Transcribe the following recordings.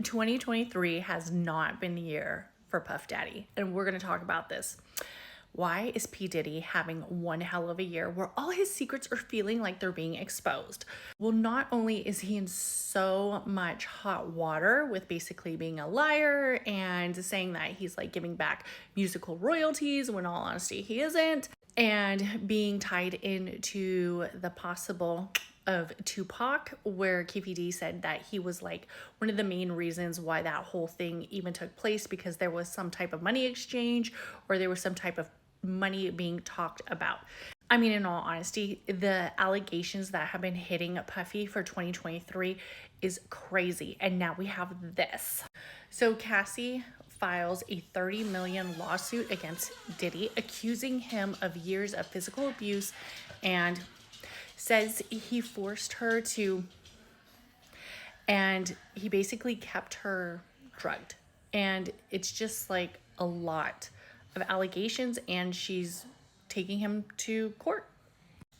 2023 has not been the year for Puff Daddy, and we're going to talk about this. Why is P. Diddy having one hell of a year where all his secrets are feeling like they're being exposed? Well, not only is he in so much hot water with basically being a liar and saying that he's like giving back musical royalties when all honesty he isn't, and being tied into the possible of Tupac, where KPD said that he was like one of the main reasons why that whole thing even took place, because there was some type of money exchange or there was some type of money being talked about. I mean, in all honesty, the allegations that have been hitting Puffy for 2023 is crazy. And now we have this. So Cassie files a $30 million lawsuit against Diddy, accusing him of years of physical abuse, and says he forced her to, and he basically kept her drugged. And it's just like a lot of allegations, and she's taking him to court.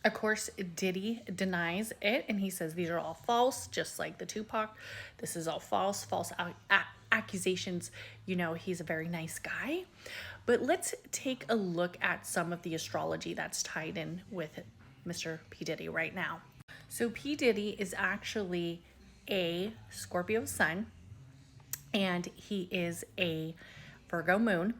Of course, Diddy denies it, and he says these are all false, just like the Tupac. This is all false accusations. You know, he's a very nice guy. But let's take a look at some of the astrology that's tied in with Mr. P. Diddy right now. So P. Diddy is actually a Scorpio sun, and he is a Virgo moon.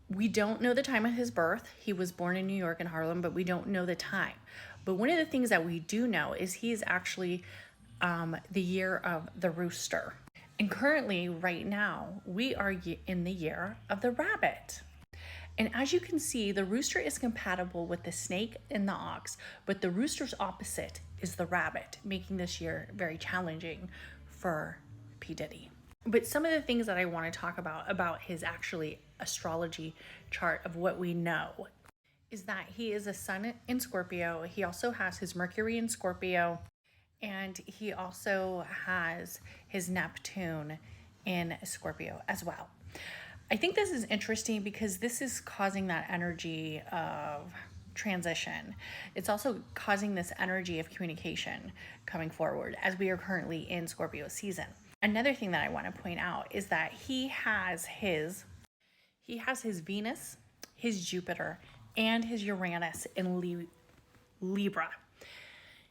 We don't know the time of his birth. He was born in New York in Harlem, but we don't know the time. But one of the things that we do know is he is actually the year of the rooster. And currently, right now, we are in the year of the rabbit. And as you can see, the rooster is compatible with the snake and the ox, but the rooster's opposite is the rabbit, making this year very challenging for P. Diddy. But some of the things that I want to talk about his actually astrology chart of what we know is that he is a sun in Scorpio. He also has his Mercury in Scorpio, and he also has his Neptune in Scorpio as well. I think this is interesting because this is causing that energy of transition. It's also causing this energy of communication coming forward as we are currently in Scorpio season. Another thing that I want to point out is that he has his Venus, his Jupiter, and his Uranus in Libra.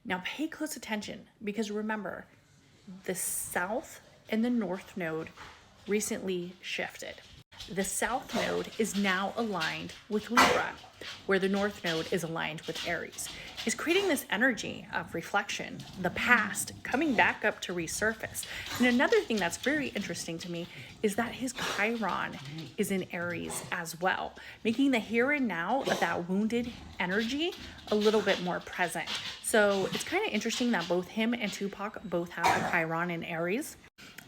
Now pay close attention, because remember, the South and the North node recently shifted. The South node is now aligned with Libra, where the North node is aligned with Aries. It's creating this energy of reflection, the past coming back up to resurface. And another thing that's very interesting to me is that his Chiron is in Aries as well, making the here and now of that wounded energy a little bit more present. So it's kind of interesting that both him and Tupac both have a Chiron in Aries.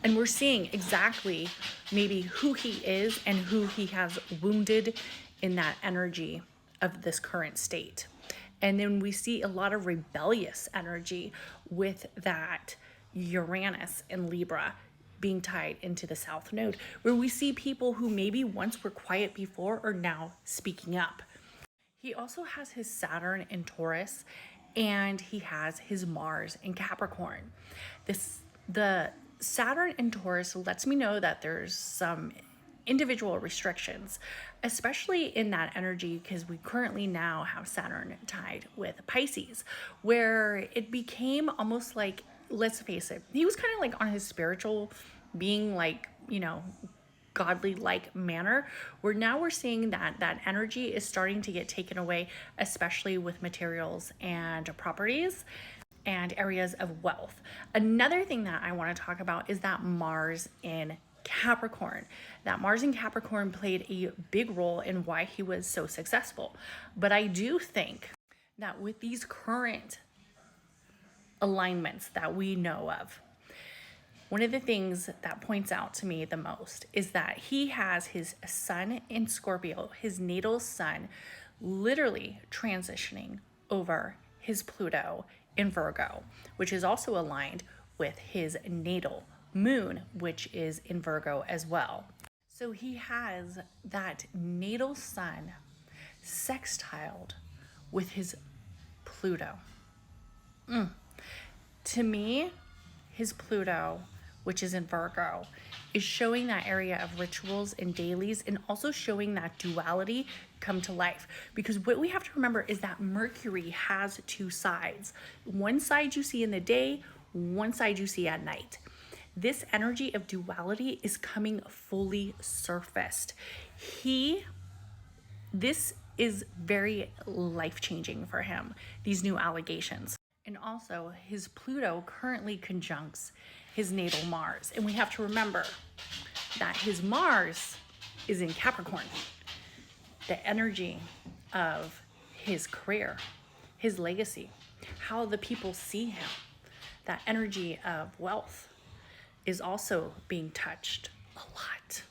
And we're seeing exactly maybe who he is and who he has wounded in that energy of this current state. And then we see a lot of rebellious energy with that Uranus and Libra being tied into the South node, where we see people who maybe once were quiet before are now speaking up. He also has his Saturn in Taurus, and he has his Mars in Capricorn. The Saturn in Taurus lets me know that there's some individual restrictions, especially in that energy, because we currently now have Saturn tied with Pisces, where it became almost like, let's face it, he was kind of like on his spiritual being, like, you know, godly like manner, where now we're seeing that energy is starting to get taken away, especially with materials and properties and areas of wealth. Another thing that I want to talk about is that Mars in Capricorn. That Mars in Capricorn played a big role in why he was so successful. But I do think that with these current alignments that we know of, one of the things that points out to me the most is that he has his sun in Scorpio, his natal sun, literally transitioning over his Pluto in Virgo, which is also aligned with his natal moon, which is in Virgo as well. So he has that natal sun sextiled with his Pluto. To me, his Pluto, which is in Virgo, is showing that area of rituals and dailies, and also showing that duality come to life. Because what we have to remember is that Mercury has two sides. One side you see in the day, one side you see at night. This energy of duality is coming fully surfaced. This is very life-changing for him, these new allegations. And also, his Pluto currently conjuncts his natal Mars. And we have to remember that his Mars is in Capricorn. The energy of his career, his legacy, how the people see him, that energy of wealth is also being touched a lot.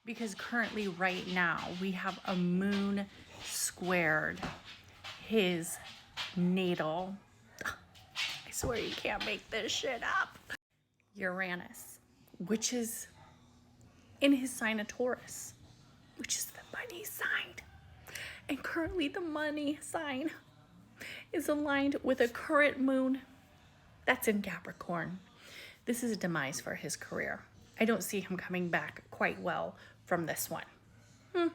Because currently, right now, we have a moon squared his natal, I swear you can't make this shit up, Uranus, which is in his sign of Taurus, which is the money sign. And currently the money sign is aligned with a current moon that's in Capricorn. This is a demise for his career. I don't see him coming back quite well from this one.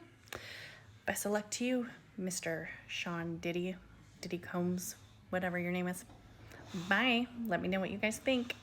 Best of luck to you, Mr. Sean Diddy Combs, whatever your name is. Bye. Let me know what you guys think.